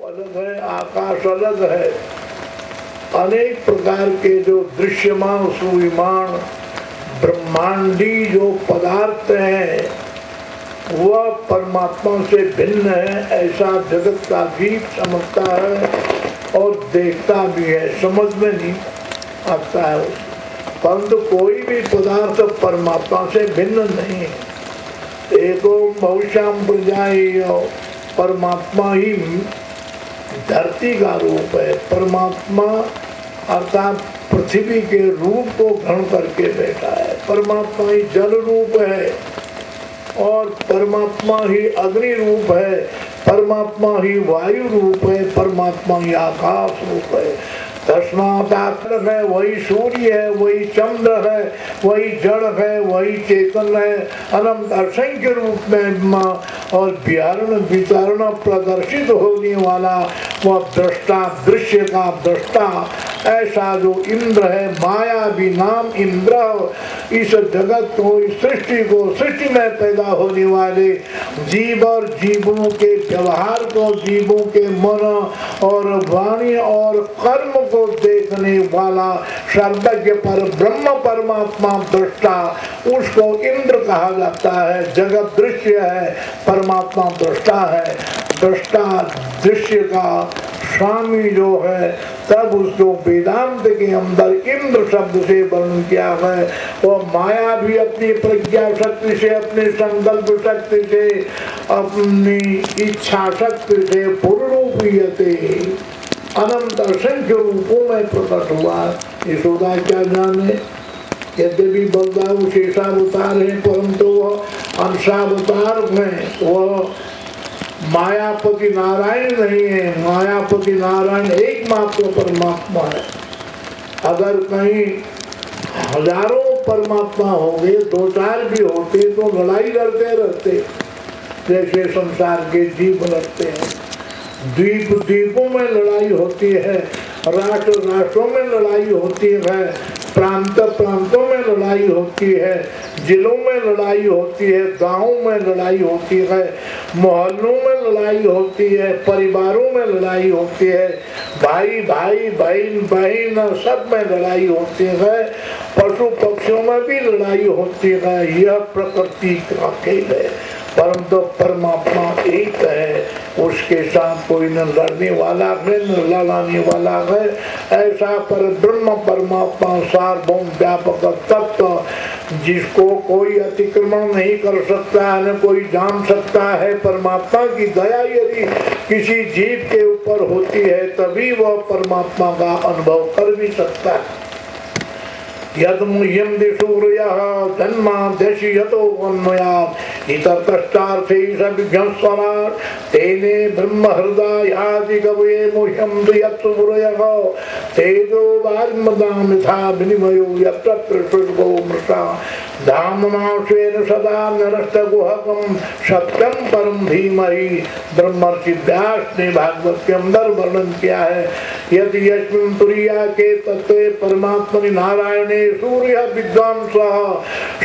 अलग है, आकाश अलग है। अनेक प्रकार के जो दृश्यमान सुविमान ब्रह्मांडी जो पदार्थ हैं वह परमात्मा से भिन्न है, ऐसा जगत का जीव समझता है और देखता भी है, समझ में नहीं आता है। परंतु कोई भी पदार्थ परमात्मा से भिन्न नहीं है। एको बहुश्याम प्रजाएं, परमात्मा ही धरती का रूप है। परमात्मा अर्थात पृथ्वी के रूप को ग्रहण करके बैठा है। परमात्मा ही जल रूप है और परमात्मा ही अग्नि रूप है, परमात्मा ही वायु रूप है, परमात्मा ही आकाश रूप है। तस्मात् आकाश है, वही सूर्य है, वही चंद्र है, वही जड़ है, वही चेतन है, अनंत असंख्य रूप में और विहरण विचारण प्रदर्शित होने वाला वह दृष्टा, दृश्य का दृष्टा। ऐसा जो इंद्र है, माया भी नाम इंद्र, इस जगत को, इस सृष्टि को, सृष्टि में पैदा होने वाले जीव और जीवों के व्यवहार को, जीवों के मन और वाणी और कर्म को देखने वाला सर्वज्ञ पर ब्रह्म परमात्मा दृष्टा, उसको इंद्र कहा जाता है। जगत दृश्य है, परमात्मा दृष्टा है। दृष्टा दृश्य का स्वामी जो है, तब उसको वेदांत के अंदर इंद्र शब्द से वर्णन किया है। और माया भी अपनी प्रज्ञा शक्ति से, अपनी संकल्प शक्ति से, अपनी इच्छा शक्ति से पूर्णरूपीयते अनंत असंख्य रूपों में प्रकट हुआ। यशोदा क्या जाने, यद्यपि बलदाऊ शेषावतार है, परंतु वह अंशावतार में वह मायापति नारायण नहीं है। मायापति नारायण एकमात्र परमात्मा है। अगर कहीं हजारों परमात्मा होंगे, दो चार भी होते तो लड़ाई लड़ते रहते, जैसे संसार के जीव लड़ते हैं। द्वीप द्वीपों में लड़ाई होती है, राष्ट्र राष्ट्रों में लड़ाई होती है, प्रांत प्रांतों में लड़ाई होती है, जिलों में लड़ाई होती है, गांवों में लड़ाई होती है, मोहल्लों में लड़ाई होती है, परिवारों में लड़ाई होती है, भाई भाई बहन बहन सब में लड़ाई होती है, पशु पक्षियों में भी लड़ाई होती है। यह प्रकृति का खेल है, परंतु परमात्मा एक है, उसके साथ कोई न लड़ने वाला है न लड़ाने वाला है। ऐसा पर ब्रह्म परमात्मा सार्वभौम व्यापक तत्व, जिसको कोई अतिक्रमण नहीं कर सकता है, न कोई जान सकता है। परमात्मा की दया यदि किसी जीव के ऊपर होती है, तभी वह परमात्मा का अनुभव कर भी सकता है। यद्मुह्यं दिशूर्यः जन्माद्यसि यतो वन्मयात् इतस्तस्थार्थे सविघ्नस्वराट् तेने ब्रह्महृदयादि कवये मुह्यं यत्सूर्यः तेजो वारिमृदां यथा विनिमयो यत्र त्रिशुर्गो मृषा धामनाशेन सदा नरस्तगुहकं सत्यं परं धीमहि। ब्रह्मर्षि व्यास ने भागवत के अंदर वर्णन किया है। यदि यस्मिन् तुरीया के तत्वे परमात्मनि नारायणे सूर्य विद्वांस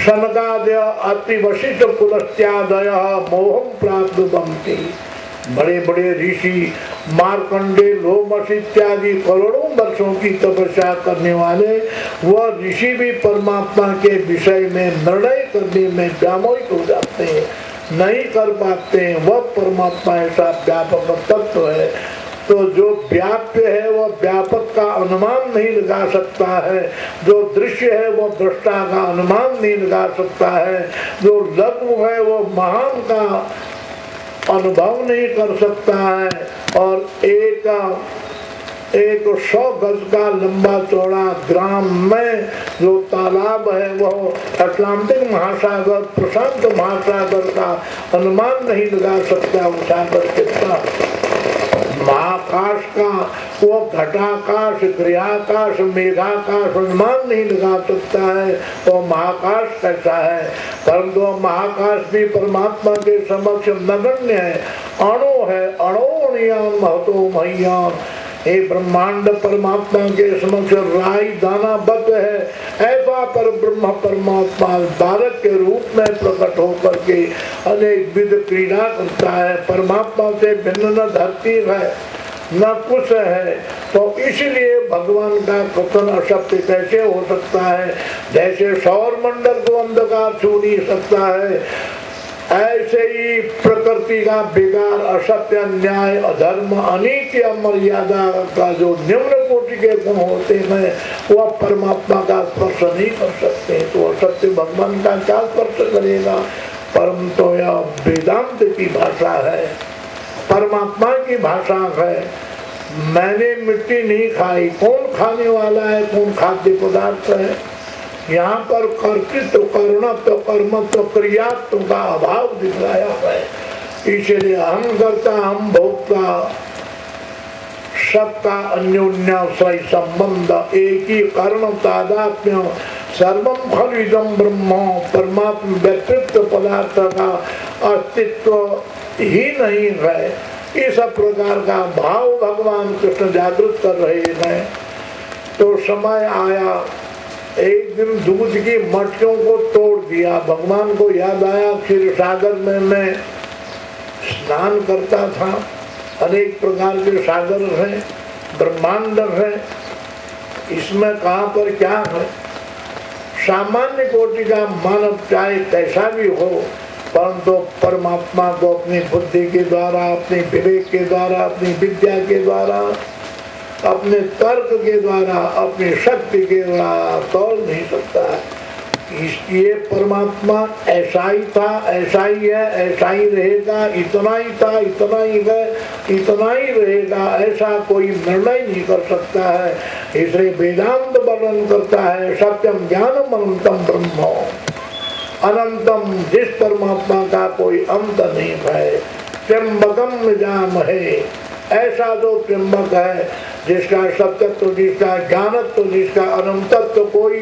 शनकादय अति वशिष्ठ पुलस्त्यादय मोहं प्राप्नुवन्ति। बड़े बड़े ऋषि मार्कंडे लोमश इत्यादि करोड़ों वर्षों की तपस्या करने वाले वह ऋषि भी परमात्मा के विषय में निर्णय करने में व्यामोहित हो जाते हैं, नहीं कर पाते हैं। वह परमात्मा ऐसा व्यापक तत्व है। तो जो व्याप्य है वह व्यापक का अनुमान नहीं लगा सकता है, जो दृश्य है वह दृष्टा का अनुमान नहीं लगा सकता है, जो लघु है वह महान का अनुभव नहीं कर सकता है। और एक 100 गज का लंबा चौड़ा ग्राम में जो तालाब है वह अटलांटिक महासागर, प्रशांत महासागर का अनुमान नहीं लगा सकता। वो सागर कितना महाकाश का, वो घटाकाश, गृहाकाश, मेघाकाश अनुमान नहीं लगा सकता है वो महाकाश कैसा है। परंतु महाकाश भी परमात्मा के समक्ष नगण्य है, अणु है, अणोनियान महतो मह्यान। हे ब्रह्मांड परमात्मा के समक्ष राई दाना बद्ध है। ऐसा पर ब्रह्म परमात्मा बालक के रूप में प्रकट होकर के अनेक विध क्रीड़ा करता है। परमात्मा से भिन्न न धरती है न कुछ है, तो इसलिए भगवान का कथन असत्य कैसे हो सकता है? जैसे सौर मंडल को अंधकार छू नहीं सकता है, ऐसे ही प्रकृति का विकार, असत्य, अन्याय, अधर्म, अनीति, अमर्यादा का जो निम्न कोटि के गुण होते हैं वह परमात्मा का स्पर्श नहीं कर सकते। तो असत्य भगवान का क्या स्पर्श करेगा? परम तो यह वेदांत की भाषा है, परमात्मा की भाषा है। मैंने मिट्टी नहीं खाई, कौन खाने वाला है? कौन खाद्य पदार्थ है? यहाँ पर कर्तृत्व, कर्णत्व, कर्मत्व, क्रियात्व का अभाव दिखाया है। इसलिए हम करता, हम भोक्ता, सबका अन्योन्याश्रय संबंध, एक ही कर्ण तादात्म्य, सर्वम खलिदम ब्रह्म, परमात्मा व्यक्तित्व पदार्थ का अस्तित्व ही नहीं है। इस प्रकार का भाव भगवान कृष्ण जागृत कर रहे हैं। तो समय आया, एक दिन दूध की मटकियों को तोड़ दिया। भगवान को याद आया क्षीर सागर में मैं स्नान करता था, अनेक प्रकार के सागर हैं, ब्रह्मांड है, इसमें कहाँ पर क्या है? सामान्य कोटि का मानव चाहे कैसा भी हो, परंतु परमात्मा को अपनी बुद्धि के द्वारा, अपने विवेक के द्वारा, अपनी विद्या के द्वारा, अपने तर्क के द्वारा, अपनी शक्ति के द्वारा तोड़ नहीं सकता है। इसलिए परमात्मा ऐसा ही था, ऐसा ही है, ऐसा ही रहेगा, इतना ही था, इतना ही है, इतना ही रहेगा, ऐसा कोई निर्णय नहीं कर सकता है। इसलिए वेदांत वर्णन करता है सत्यम ज्ञानम अनंतम ब्रह्म, अनंतम, जिस परमात्मा का कोई अंत नहीं है। त्र्यंबकम यजामहे, ऐसा जो त्र्यंबक है, जिसका सत्यत्व, जिसका ज्ञानत्व, जिसका अनंतत्व कोई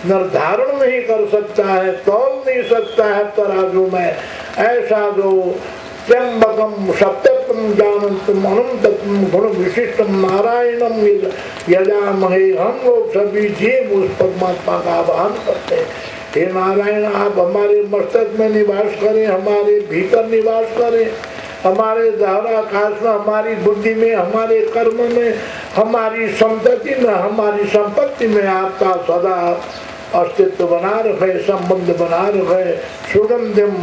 निर्धारण नहीं कर सकता है, तोल नहीं सकता है तराजू में, ऐसा जो त्र्यंबकम सत्यत्वम ज्ञानत्वम अनंतत्वम गुण विशिष्टम नारायणम यजामहे, हम लोग सभी जीव उस परमात्मा का आह्वान करते हैं। हे नारायण, आप हमारे मस्तक में निवास करें, हमारे भीतर निवास करें, हमारे आकाश में, हमारी बुद्धि में, हमारे कर्म में, हमारी संतति में, हमारी संपत्ति में आपका सदा अस्तित्व बना रहे, संबंध बना रहे। सुगंधम,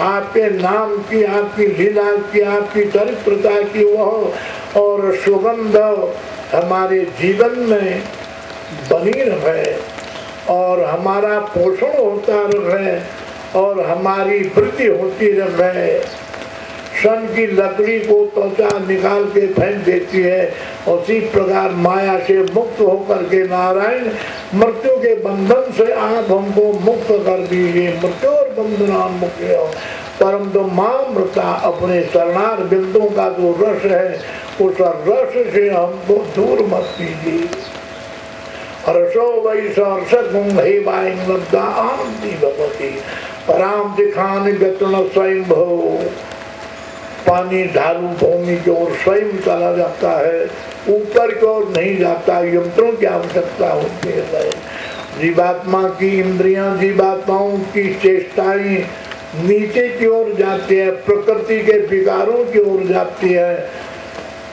आपके नाम की, आपकी लीला की, आपकी चरित्रता की वह और सुगंध हमारे जीवन में बनी रहे और हमारा पोषण होता रहे और हमारी वृद्धि होती रहे। सन की लकड़ी को त्वचा निकाल के फेंक देती है, उसी प्रकार माया से मुक्त होकर के नारायण मृत्यु के बंधन से आप हमको मुक्त कर दीजिए। मृत्यु और बंधना मुक्त हो, परंतु माँ मृता, अपने शरणार बिंदुओं का जो रस है उस रस से हमको दूर मत कीजिए। रसो वैसा आनंदी भगवती पराम दिखान गतन स्वयं भो, पानी ढालू भूमि की ओर स्वयं चला जाता है, ऊपर की ओर नहीं जाता, यंत्रों की आवश्यकता होती है। जीवात्मा की इंद्रियां, जीवात्माओं की चेष्टाएं नीचे की ओर जाती है, प्रकृति के विकारों की ओर जाती है।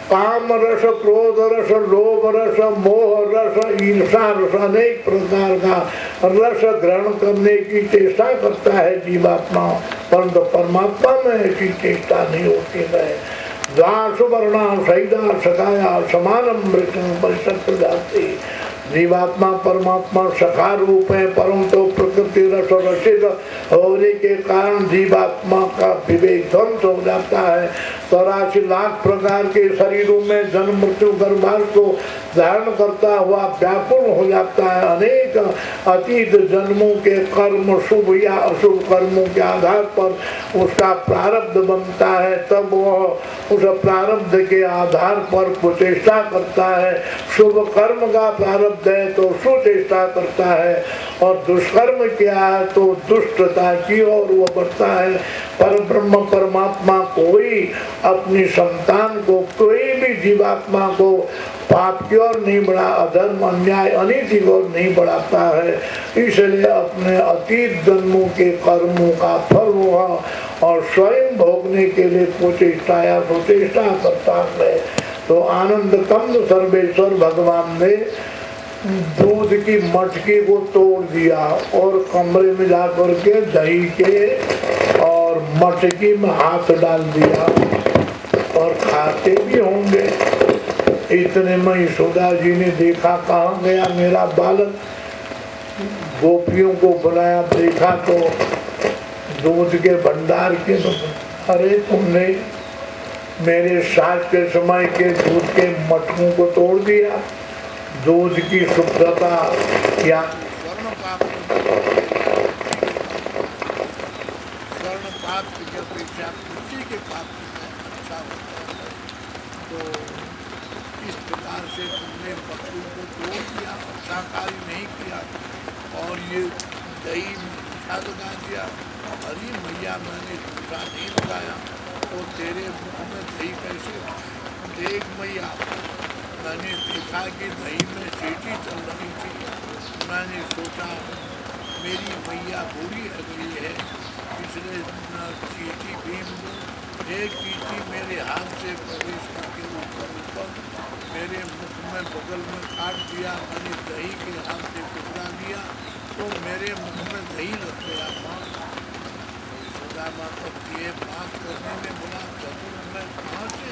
काम रस, क्रोध रस, लोभ रस, मोह रस, ईर्षा रस, अनेक प्रकार का रस ग्रहण करने की चेष्टा करता है जीवात्मा, परंतु परमात्मा में ऐसी चेष्टा नहीं होती है। सुवर्णा सैदा सखाया समानम मृत्यु परिषद जाती। जीवात्मा परमात्मा सखा रूप है, परंतु प्रकृति रस रसिक होने के कारण जीवात्मा का विवेक ध्वंस हो जाता है। 84 लाख प्रकार के शरीरों में जन्म मृत्यु गर्भार को धारण करता हुआ व्याकुल हो जाता है। अनेक अतीत जन्मों के कर्म, शुभ या अशुभ कर्मों के आधार पर उसका प्रारब्ध बनता है, तब वह उस प्रारब्ध के आधार पर कुचेष्टा करता है। शुभ कर्म का प्रारब्ध है तो सुचेष्टा करता है, और दुष्कर्म किया है तो दुष्टता की ओर वो बढ़ता है। पर ब्रह्म परमात्मा कोई अपनी संतान को, कोई भी जीवात्मा को पाप की ओर नहीं बढ़ा, अधर्म, अन्याय, अनीति की ओर नहीं बढ़ाता है। इसलिए अपने अतीत जन्मों के कर्मों का फल हुआ और स्वयं भोगने के लिए कुचेष्टा या सुचेष्टा करता है। तो आनंद कंद सर्वेश्वर भगवान ने दूध की मटकी को तोड़ दिया और कमरे में जाकर के दही के और मटकी में हाथ डाल दिया और खाते भी होंगे। इतने में यशोदा जी ने देखा, कहाँ गया मेरा बालक। गोपियों को बुलाया, देखा तो दूध के भंडार के, अरे तुमने मेरे सास के समय के दूध के मटकों को तोड़ दिया। दूध की शुद्धता या स्वर्ण पात्र की अपेक्षा मिट्टी के पात्र में अच्छा होता है। तो इस प्रकार से तुमने मटकों को तोड़ दिया, अच्छा कार्य नहीं किया और ये दही मीठा लगा दिया। अरे मैया मैंने झूठा नहीं लगाया तो तेरे मुख में दही कैसे? देख मैया, मैंने देखा कि दही में सीटी चल रही थी। मैंने सोचा मेरी मैया बूढ़ी हो गई है, इसलिए सीटी भीम एक चीटी मेरे हाथ से प्रवेश करके ऊपर मेरे मुख में बगल में काट दिया। मैंने दही के हाथ से टुकड़ा दिया तो मेरे मुख में दही लग गया। यशोदा माता ये बात करने में बोला, जरूर मैं कहाँ से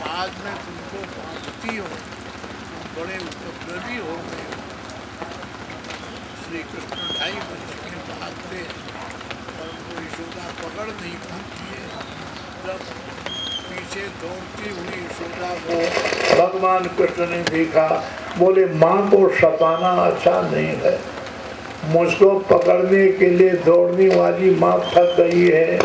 आज मैं तुमको बांधती हूँ, तुम बड़े उपद्रवी हो गए। श्री कृष्ण 2.5 वर्ष के भागते हैं परंतु यशोदा पकड़ नहीं पाती है। जब पीछे दौड़ती हुई यशोदा को भगवान कृष्ण ने देखा, बोले माँ को सताना अच्छा नहीं है। मुझको पकड़ने के लिए दौड़ने वाली माँ थक गई है,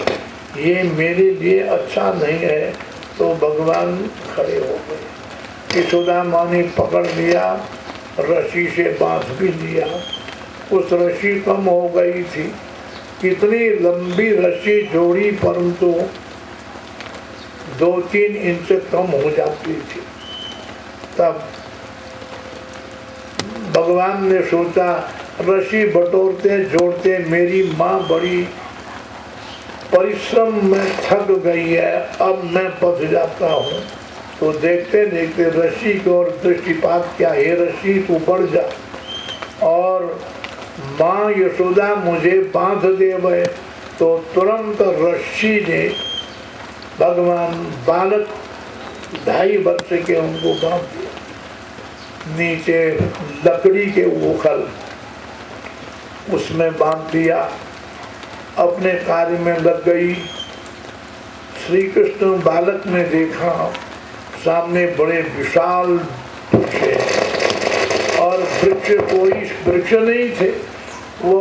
ये मेरे लिए अच्छा नहीं है। तो भगवान खड़े हो गए। यशोदा माँ ने पकड़ लिया, रस्सी से बांध भी लिया। उस रस्सी कम हो गई थी, कितनी लंबी रस्सी जोड़ी परंतु 2-3 इंच कम हो जाती थी। तब भगवान ने सोचा, रस्सी बटोरते जोड़ते मेरी माँ बड़ी परिश्रम में थक गई है, अब मैं फंस जाता हूँ। तो देखते देखते रस्सी की ओर दृष्टिपात किया, हे रस्सी तू बढ़ जा और माँ यशोदा मुझे बांध दे वह। तो तुरंत रस्सी ने भगवान बालक 2.5 वर्ष के उनको बांध दिया। नीचे लकड़ी के उखल उसमें बांध दिया, अपने कार्य में लग गई। श्री कृष्ण बालक ने देखा सामने बड़े विशाल वृक्ष और वृक्ष कोई वृक्ष नहीं थे, वो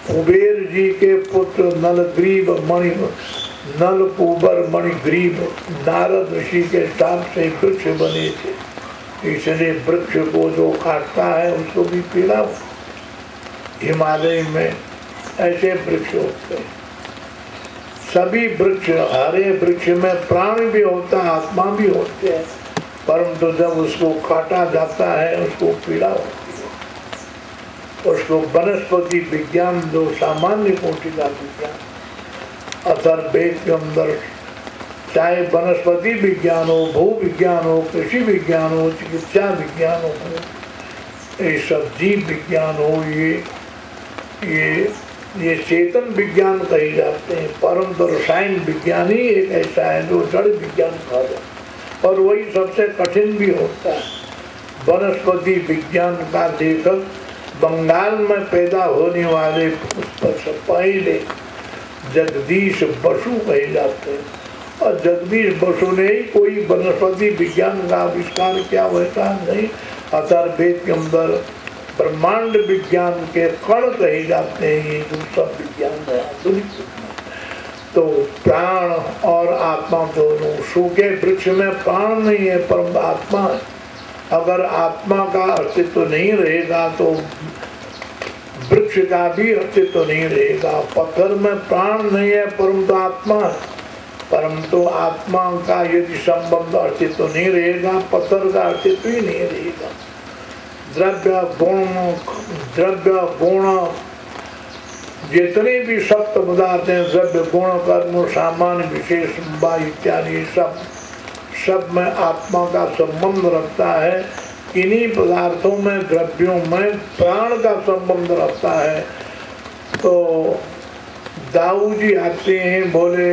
कुबेर जी के पुत्र नलग्रीव मणि नलकुबर मणिग्रीव नारद ऋषि के शाप से वृक्ष बने थे। इसलिए वृक्ष को जो काटता है उसको भी पीड़ा। हिमालय में ऐसे वृक्ष होते हैं। सभी वृक्ष, हरे वृक्ष में प्राण भी होता है, आत्मा भी होते हैं, परंतु जब उसको काटा जाता है उसको पीड़ा होती है। उसको वनस्पति विज्ञान जो सामान्य कोटि का विज्ञान अथर्ववेद के अंदर चाहे वनस्पति विज्ञान हो, भू विज्ञान हो, कृषि विज्ञान हो, चिकित्सा विज्ञान हो, ये सब जीव विज्ञान हो, ये चेतन विज्ञान कहे जाते हैं। परंतु रसायन विज्ञान ही एक ऐसा है जो जड़ विज्ञान कहा जाता है और वही सबसे कठिन भी होता है। वनस्पति विज्ञान का लेखक बंगाल में पैदा होने वाले पहले जगदीश बसु कहे जाते हैं और जगदीश बसु ने ही कोई वनस्पति विज्ञान का आविष्कार किया, वैसा नहीं। अथर्ववेद के अंदर ब्रह्मांड विज्ञान के कण कहे जाते हैं, ये जो सब विज्ञान है आधुनिक। तो प्राण और आत्मा दोनों, सूखे वृक्ष में प्राण नहीं है परंतु आत्मा है। अगर आत्मा का अस्तित्व नहीं रहेगा तो वृक्ष का भी अस्तित्व नहीं रहेगा। पत्थर में प्राण नहीं है परंतु आत्मा है, परंतु आत्मा का यदि संबंध अस्तित्व नहीं रहेगा, पत्थर का अस्तित्व ही नहीं रहेगा। द्रव्य गुण जितने भी सप्त पदार्थ हैं, द्रव्य गुण कर्म सामान्य विशेष इत्यादि सब सब में आत्मा का संबंध रखता है। इन्हीं पदार्थों में, द्रव्यों में प्राण का संबंध रखता है। तो दाऊ जी आते हैं, बोले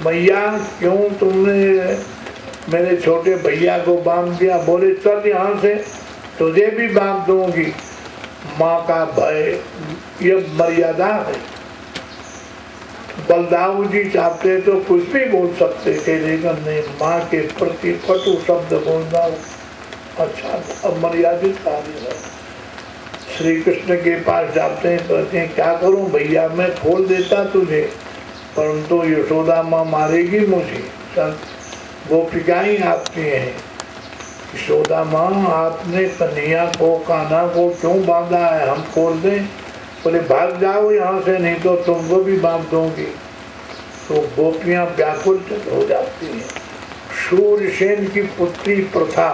मैया क्यों तुमने मेरे छोटे भैया को बांध दिया? बोले चल यहाँ से, तुझे भी बांध दूंगी। माँ का भय ये मर्यादा है। बलदाऊ जी चाहते तो कुछ भी बोल सकते थे, लेकिन नहीं, माँ के प्रति कटु शब्द बोलना अच्छा अमर्यादित कार्य है। श्री कृष्ण के पास जाते हैं, कहते हैं क्या करूं भैया, मैं खोल देता तुझे, परंतु यशोदा माँ मारेगी मुझे। गोपिकाएं आती हैं, यशोदा माँ आपने कन्हैया को, कान्हा को क्यों बांधा है, हम खोल दें? बोले भाग जाओ यहाँ से, नहीं तो तुमको भी बांध दूंगी। तो गोपियां व्याकुल हो जाती हैं। शूरसेन की पुत्री प्रथा,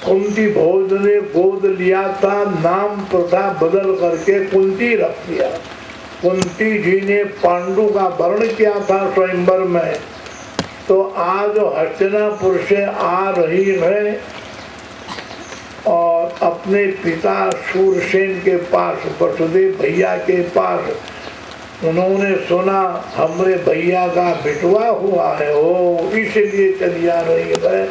कुंती भोज ने गोद लिया था, नाम प्रथा बदल करके कुंती रख दिया। कुंती जी ने पांडु का वर्ण किया था स्वयंवर में, तो आज हस्तिनापुर से आ रही है और अपने पिता शूरसेन के पास, वसुदेव भैया के पास, उन्होंने सुना हमरे भैया का बिटवा हुआ है, ओ इसलिए चली आ रही है।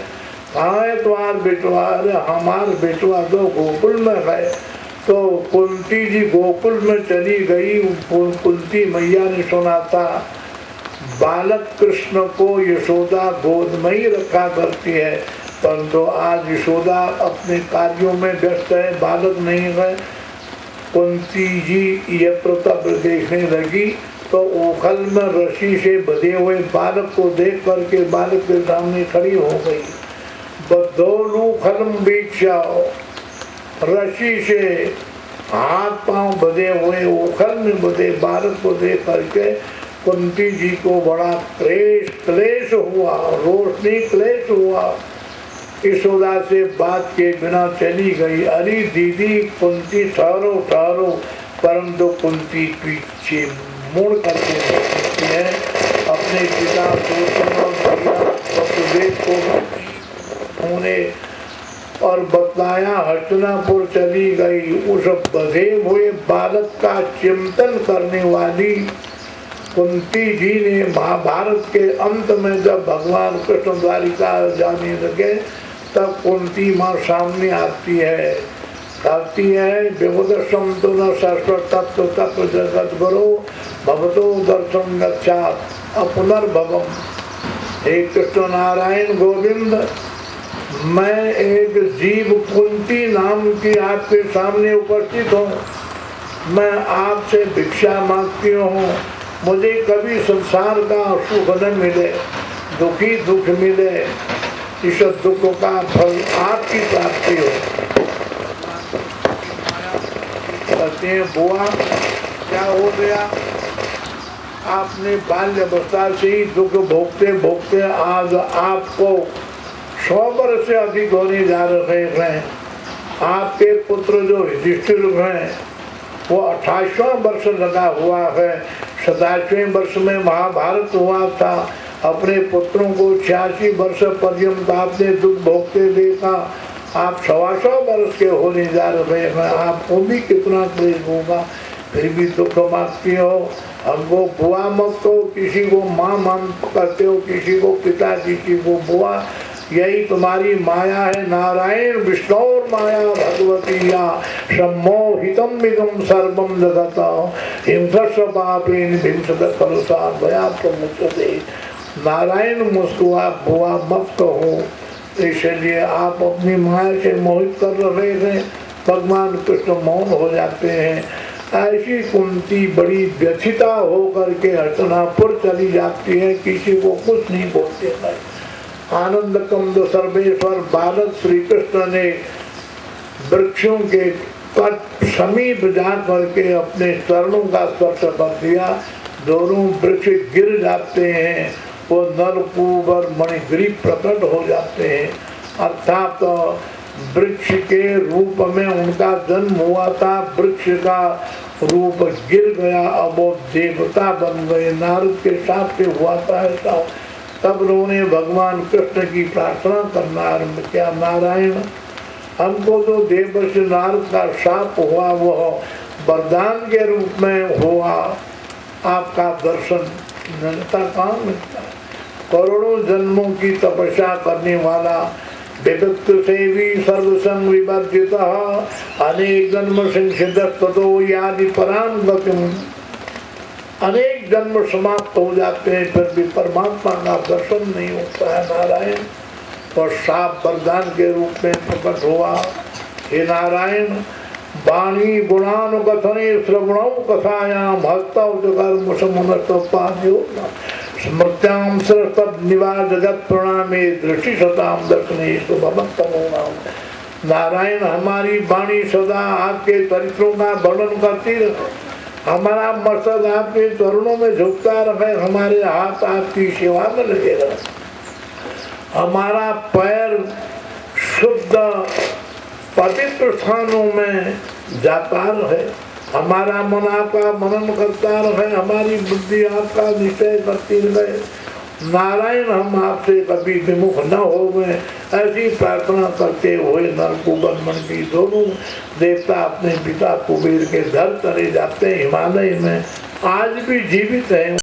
कहाँ है तुम्हारा बिटवा? अरे हमार बिटवा तो गोकुल में है। तो कुंती जी गोकुल में चली गई। कुंती मैया ने सुना था बालक कृष्ण को यशोदा गोद में ही रखा करती है, परंतु आज यशोदा अपने कार्यों में व्यस्त है, बालक नहीं है। कुंती जी ये प्रताप देखने लगी तो ओखल में रस्सी से बंधे हुए बालक को देख करके बालक के सामने खड़ी हो गई। बदौलू खलम बीच जाओ, रस्सी से हाथ पांव बंधे हुए ओखल में बंधे बालक को देख करके कुंती जी को बड़ा क्लेश हुआ, रोशनी क्लेश हुआ। यशोदा से बात के बिना चली गई। अरे दीदी कुंती ठहरो ठहरो, परंतु कुंती पीछे मुड़ करके देखती है। अपने पिता को उन्हें और बतलाया, हस्तिनापुर चली गई। उस बधे हुए बालक का चिंतन करने वाली कुंती जी ने महाभारत के अंत में जब भगवान कृष्ण द्वारिका जाने लगे, तब कुंती माँ सामने आती है, कहती है विबुधसम तो न शाश्वत तत्व तत्व जगत गुरु भगवतो दर्शन गच्छात् अपुनर्भवम्। हे कृष्ण नारायण गोविंद, मैं एक जीव कुंती नाम की आपके सामने उपस्थित हूँ। मैं आपसे भिक्षा मांगती हूँ, मुझे कभी संसार का सुख न मिले, दुखी दुख मिले, इस दुख का फल आपकी प्राप्ति हो। कहते हैं बुआ क्या हो गया, आपने बाल्य अवस्था से ही दुख भोगते भोगते आज आपको 100 वर्ष से अधिक होने जा रहे हैं। आपके पुत्र जो युधिष्ठिर हैं वो 28वां वर्ष लगा हुआ है। 27वें वर्ष में महाभारत हुआ था। अपने पुत्रों को 86 वर्ष पर्यंत आपने दुख भोगते देखा। आप 125 वर्ष के होने जा रहे हैं, आपको भी कितना क्लेश होगा, फिर भी दुख मांगती हो। हमको बुआ मत हो, किसी को माँ मान करते हो, किसी को पिता, किसी को बुआ, यही तुम्हारी माया है। नारायण विष्णु माया भगवती या सम्मोहितम विगम सर्वम जगत हिंसस्व पापेन हिंसत कलुषा भया प्रमुचते। नारायण मुझको आप बुआ मत कहो, इसलिए आप अपनी माया से मोहित कर रहे थे। भगवान कृष्ण मौन हो जाते हैं। ऐसी कुंती बड़ी व्यथिता होकर के हस्तिनापुर चली जाती है, किसी को कुछ नहीं बोलते हैं। आनंद कंद सर्वेश्वर बालक श्री कृष्ण ने वृक्षों के समीप जा करके अपने चरणों का स्पर्श कर दिया। दोनों वृक्ष गिर जाते हैं, वो नलकूप और मणिगिरी प्रकट हो जाते हैं। अर्थात वृक्ष के रूप में उनका जन्म हुआ था। वृक्ष का रूप गिर गया, अब वो देवता बन गए। नारद के साथ से हुआ था ऐसा। तब उन्होंने भगवान कृष्ण की प्रार्थना करना आरम्भ किया, नारायण हमको जो देवर्षि नारद का शाप हुआ वह वरदान के रूप में हुआ, आपका दर्शन मिलता कहाँ मिलता है। करोड़ों जन्मों की तपस्या करने वाला, विविक्त सेवी सर्वसंग विवर्जित, अनेक जन्म संसिद्धो यादि पराम गतिम, अनेक जन्म समाप्त हो जाते हैं फिर भी परमात्मा का दर्शन नहीं होता है। नारायण और शाप वरदान के रूप में प्रकट हुआ। हे नारायण वाणी गुणानुकथने श्रवणौ कथायां हस्तौ जगर्म समुन्नतोपाद्यो स्मृत्यां सरस्तद निवास जगत प्रणामे दृष्टि सताम दर्शनेषु भवन्तमो नाम। नारायण हमारी वाणी सदा आपके चरित्रों का वर्णन करती रहे, हमारा मकसद आपके चरणों में झुकता रहे, हमारे हाथ आपकी सेवा में लगे रहे, हमारा पैर शुद्ध पवित्र स्थानों में जाता रहे, हमारा मन आपका मनन करता रहे, हमारी बुद्धि आपका निश्चय करती रहे। नारायण हम आपसे कभी विमुख न हो गए, ऐसी प्रार्थना करते हुए नर कुबेर मन की दोनों देवता अपने पिता कुबेर के दर चले जाते हैं। हिमालय में आज भी जीवित हैं।